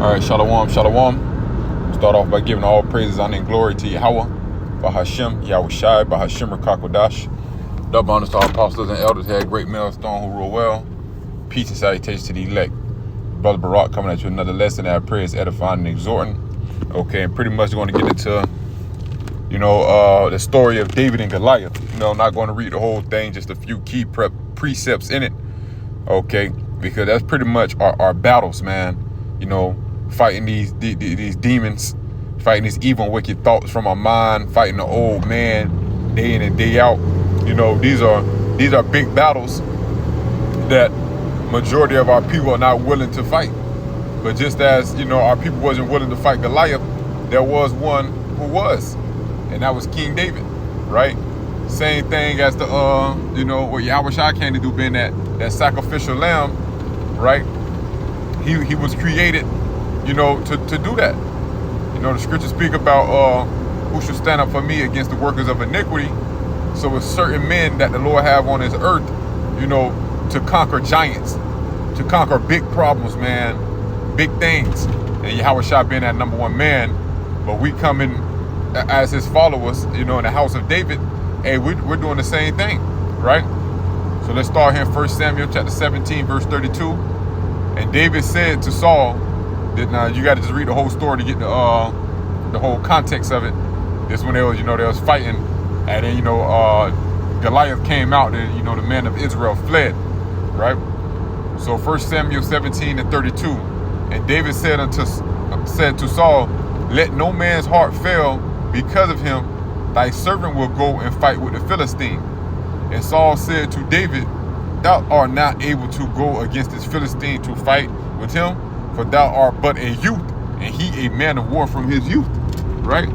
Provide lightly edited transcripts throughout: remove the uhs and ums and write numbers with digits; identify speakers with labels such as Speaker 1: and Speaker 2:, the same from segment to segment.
Speaker 1: All right, shalom, shalom. Start off by giving all praises, honor, and glory to Yahweh, Bahashem, Yahweh Shai, Bahashem, Rakakwadash. Double honors to all apostles and elders, had great millstone who rule well. Peace and salutations to the elect. Brother Barak coming at you another lesson that I pray is edifying and exhorting. Okay, and pretty much going to get into, the story of David and Goliath. Not going to read the whole thing, just a few key precepts in it. Okay, because that's pretty much our battles, man. Fighting these demons, fighting these evil and wicked thoughts from our mind, fighting the old man day in and day out. These are big battles that majority of our people are not willing to fight. But just as our people wasn't willing to fight Goliath, there was one who was, and that was King David, right? Same thing as the what Yahweh Shai came to do, being that sacrificial lamb, right? He was created to do that. The scriptures speak about who should stand up for me against the workers of iniquity. So it's certain men that the Lord have on his earth, to conquer giants, to conquer big problems, man, big things. And Yahweh Shai being that number one man, but we coming as his followers, in the house of David, hey, we're doing the same thing, right? So let's start here in 1 Samuel chapter 17, verse 32. And David said to Saul, now you got to just read the whole story to get the whole context of it. This when they was fighting, and then Goliath came out, and the men of Israel fled, right? So 1 Samuel 17 and 32, and David said to Saul, let no man's heart fail because of him. Thy servant will go and fight with the Philistine. And Saul said to David, thou art not able to go against this Philistine to fight with him, for thou art but a youth, and he a man of war from his youth, right?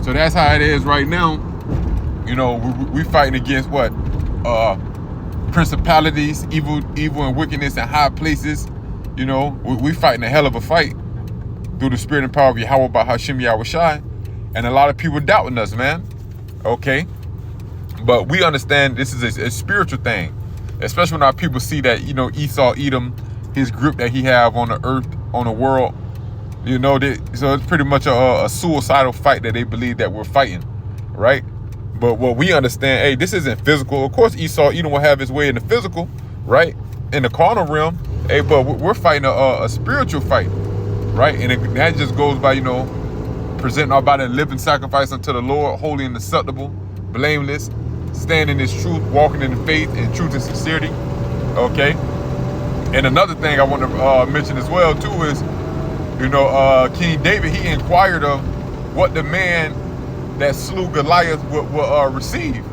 Speaker 1: So that's how it is right now. We fighting against what? Principalities, evil and wickedness in high places. We fighting a hell of a fight through the spirit and power of Yahweh Bahashem Yahweh Shai. And a lot of people doubting us, man. Okay? But we understand this is a spiritual thing. Especially when our people see that, Esau, Edom, his grip that he have on the earth, on the world, so it's pretty much a suicidal fight that they believe that we're fighting, right? But what we understand, hey, this isn't physical. Of course, Esau, Edom will have his way in the physical, right? In the carnal realm, hey, but we're fighting a spiritual fight, right? And that just goes by, presenting our body a living sacrifice unto the Lord, holy and acceptable, blameless, standing in his truth, walking in the faith and truth and sincerity, okay? And another thing I want to mention as well too is, King David, he inquired of what the man that slew Goliath would receive,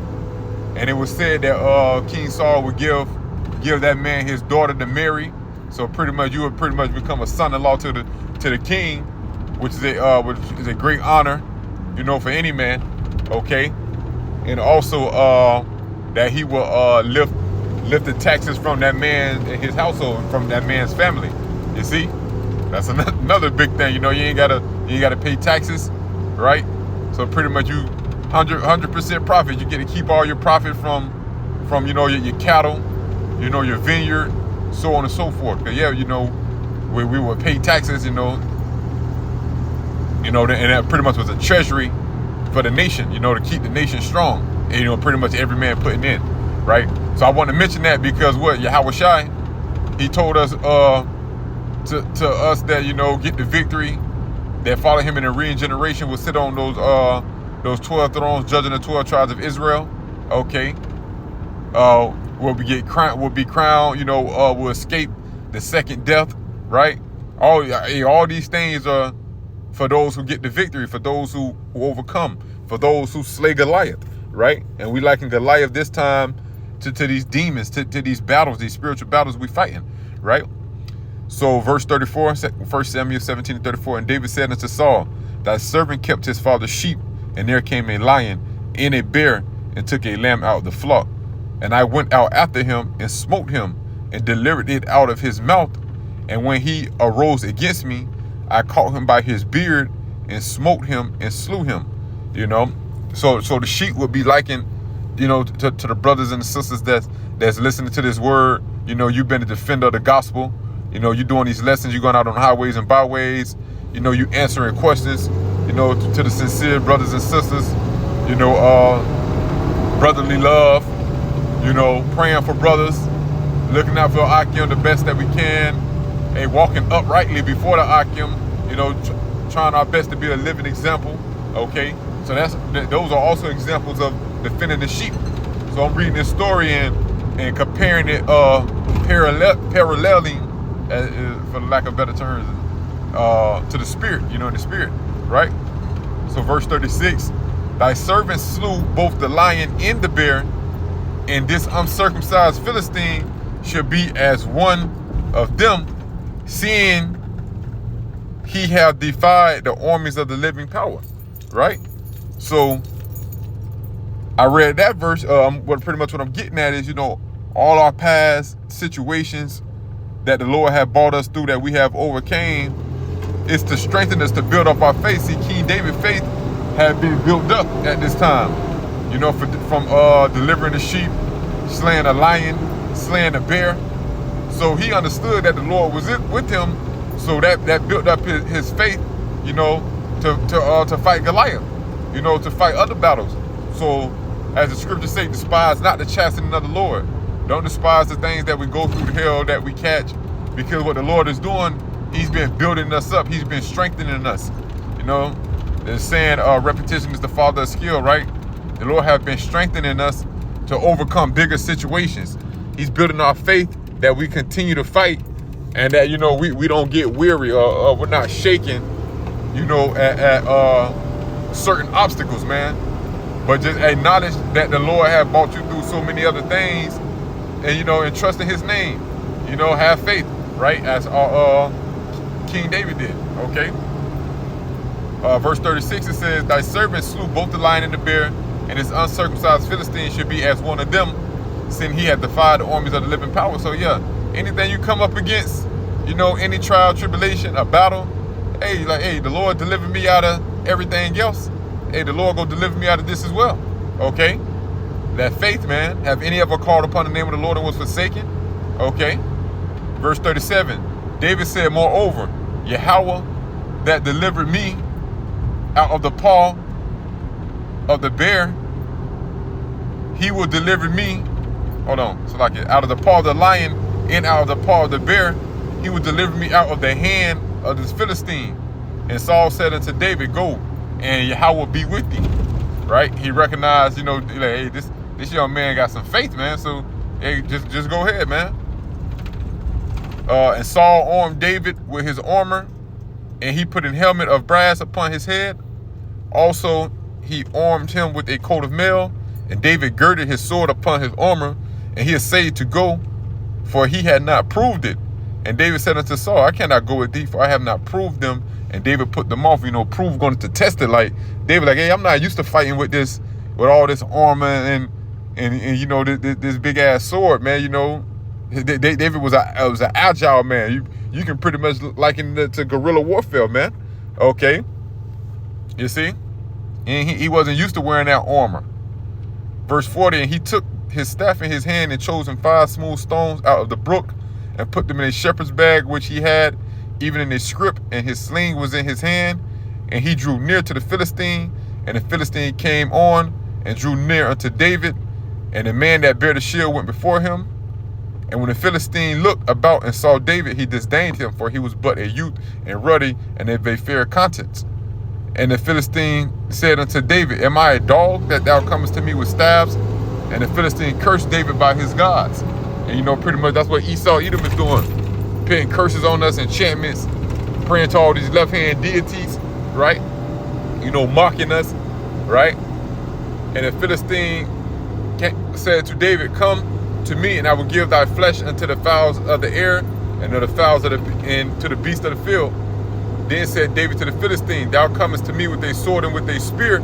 Speaker 1: and it was said that King Saul would give that man his daughter to marry. So you would pretty much become a son-in-law to the king, which is a great honor, for any man, okay? And also that he will lift the taxes from that man and his household, and from that man's family. You see, that's another big thing. You ain't gotta pay taxes, right? So pretty much you 100% profit. You get to keep all your profit from your cattle, your vineyard, so on and so forth. Cause we would pay taxes, and that pretty much was a treasury for the nation, to keep the nation strong. And, pretty much every man putting in, right? So I want to mention that because what Yahweh Shai, he told us to us that get the victory, that follow him in the regeneration will sit on those 12 thrones, judging the 12 tribes of Israel. Okay, will be crowned. Will escape the second death, right? All these things are for those who get the victory, for those who overcome, for those who slay Goliath, right? And we liken Goliath this time to these demons, to these battles, these spiritual battles we fighting, right? So verse 34, 1 Samuel 17 and 34, and David said unto Saul, thy servant kept his father's sheep, and there came a lion and a bear, and took a lamb out of the flock. And I went out after him, and smote him, and delivered it out of his mouth. And when he arose against me, I caught him by his beard, and smote him, and slew him. So the sheep would be likened, to the brothers and the sisters that's listening to this word. You've been a defender of the gospel. You know, you're doing these lessons. You're going out on highways and byways. You know, you answering questions, you know, to the sincere brothers and sisters. You know, brotherly love. You know, praying for brothers. Looking out for Akim the best that we can. And walking uprightly before the Akim. You know, trying our best to be a living example. Okay? So those are also examples of defending the sheep. So I'm reading this story and comparing it, paralleling, for lack of better terms, to the spirit, you know, in the spirit, right? So verse 36, thy servant slew both the lion and the bear, and this uncircumcised Philistine shall be as one of them, seeing he have defied the armies of the living power, right? So I read that verse. Pretty much what I'm getting at is, you know, all our past situations that the Lord had brought us through, that we have overcame, is to strengthen us, to build up our faith. See, King David's faith had been built up at this time, you know, from delivering the sheep, slaying a lion, slaying a bear. So he understood that the Lord was with him. So that built up his faith, you know, to fight Goliath, you know, to fight other battles. So as the scriptures say, despise not the chastening of the Lord. Don't despise the things that we go through, the hell that we catch, because what the Lord is doing, he's been building us up. He's been strengthening us. You know, they're saying repetition is the father of skill, right? The Lord has been strengthening us to overcome bigger situations. He's building our faith that we continue to fight, and that, you know, we don't get weary or we're not shaken, you know, at certain obstacles, man. But just acknowledge that the Lord has brought you through so many other things, and, you know, and trust in his name. You know, have faith, right? As King David did, okay? Verse 36, it says, thy servant slew both the lion and the bear, and his uncircumcised Philistine should be as one of them, seeing he had defied the armies of the living power. So yeah, anything you come up against, you know, any trial, tribulation, a battle, hey, like, hey, the Lord delivered me out of everything else. Hey, the Lord go deliver me out of this as well. Okay? That faith, man. Have any ever called upon the name of the Lord and was forsaken? Okay? Verse 37. David said, moreover, Yahweh that delivered me out of the paw of the bear, he will deliver me. Hold on. So like out of the paw of the lion and out of the paw of the bear, he will deliver me out of the hand of this Philistine. And Saul said unto David, go, and Yahweh will be with thee, right? He recognized, you know, like, hey, this young man got some faith, man. So, hey, just go ahead, man. And Saul armed David with his armor, and he put an helmet of brass upon his head. Also, he armed him with a coat of mail, and David girded his sword upon his armor, and he essayed to go, for he had not proved it. And David said unto Saul, I cannot go with thee, for I have not proved them. And David put them off, you know, prove going to test it. Like, David, like, hey, I'm not used to fighting with all this armor and you know, this big ass sword, man. You know, David was an agile man. You can pretty much liken it to guerrilla warfare, man. Okay, you see, and he wasn't used to wearing that armor. Verse 40, and he took his staff in his hand and chose him 5 smooth stones out of the brook and put them in a shepherd's bag which he had, even in his scrip, and his sling was in his hand. And he drew near to the Philistine, and the Philistine came on and drew near unto David, and the man that bare the shield went before him. And when the Philistine looked about and saw David, he disdained him, for he was but a youth and ruddy and of a fair countenance. And the Philistine said unto David, am I a dog that thou comest to me with staves? And the Philistine cursed David by his gods. And you know, pretty much that's what Edom is doing, putting curses on us, enchantments, praying to all these left-hand deities, right? You know, mocking us, right? And the Philistine said to David, come to me, and I will give thy flesh unto the fowls of the air, and to the fowls and to the beasts of the field. Then said David to the Philistine, thou comest to me with a sword and with a spear,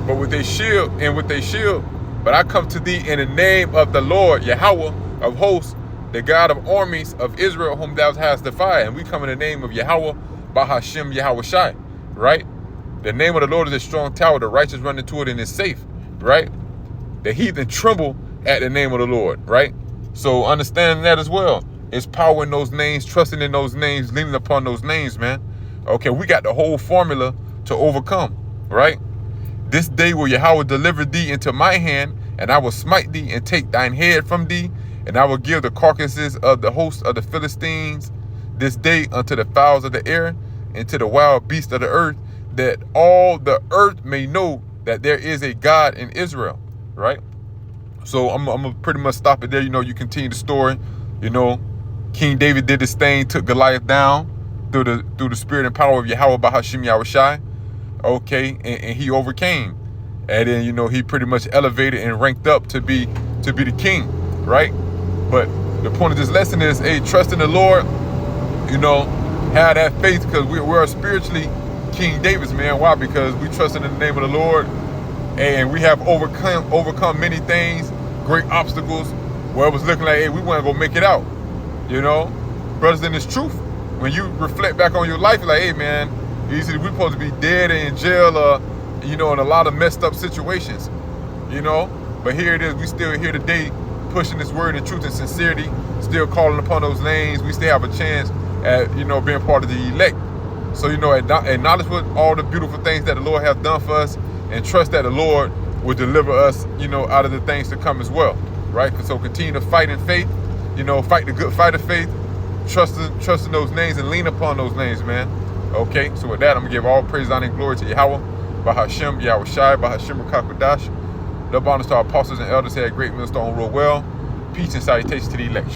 Speaker 1: but with a shield and with a shield. But I come to thee in the name of the Lord, Yahweh of hosts, the God of armies of Israel, whom thou hast defied. And we come in the name of Yahweh, Bahashem Yahweh Shai, right? The name of the Lord is a strong tower. The righteous run into it and is safe, right? The heathen tremble at the name of the Lord, right? So understand that as well. It's power in those names, trusting in those names, leaning upon those names, man. Okay, we got the whole formula to overcome, right? This day will Yahweh deliver thee into my hand, and I will smite thee and take thine head from thee, and I will give the carcasses of the host of the Philistines this day unto the fowls of the air and to the wild beasts of the earth, that all the earth may know that there is a God in Israel, right? So I'm gonna pretty much stop it there. You continue the story. King David did this thing, took Goliath down through the spirit and power of Yahweh Bahashim Yahushai. Okay, and he overcame. And then, he pretty much elevated and ranked up to be the king, right? But the point of this lesson is, hey, trust in the Lord, have that faith, because we're spiritually King David's, man. Why? Because we trust in the name of the Lord, and we have overcome many things, great obstacles, where it was looking like, hey, we weren't gonna make it out. Brothers, in this truth, when you reflect back on your life, like, hey, man, we're supposed to be dead and in jail, in a lot of messed up situations, But here it is, we still here today, pushing this word in truth and sincerity, still calling upon those names. We still have a chance at, being part of the elect. So, acknowledge what all the beautiful things that the Lord has done for us, and trust that the Lord will deliver us, out of the things to come as well, right? So continue to fight in faith, fight the good fight of faith, trusting those names and lean upon those names, man. Okay, so with that, I'm gonna give all praise, honor, and glory to Yahweh, Bahashim, Yahushai, Bahashim, Rakakwadash. Love, honor to our apostles and elders, had a great millstone, rule well. Peace and salutations to the elect.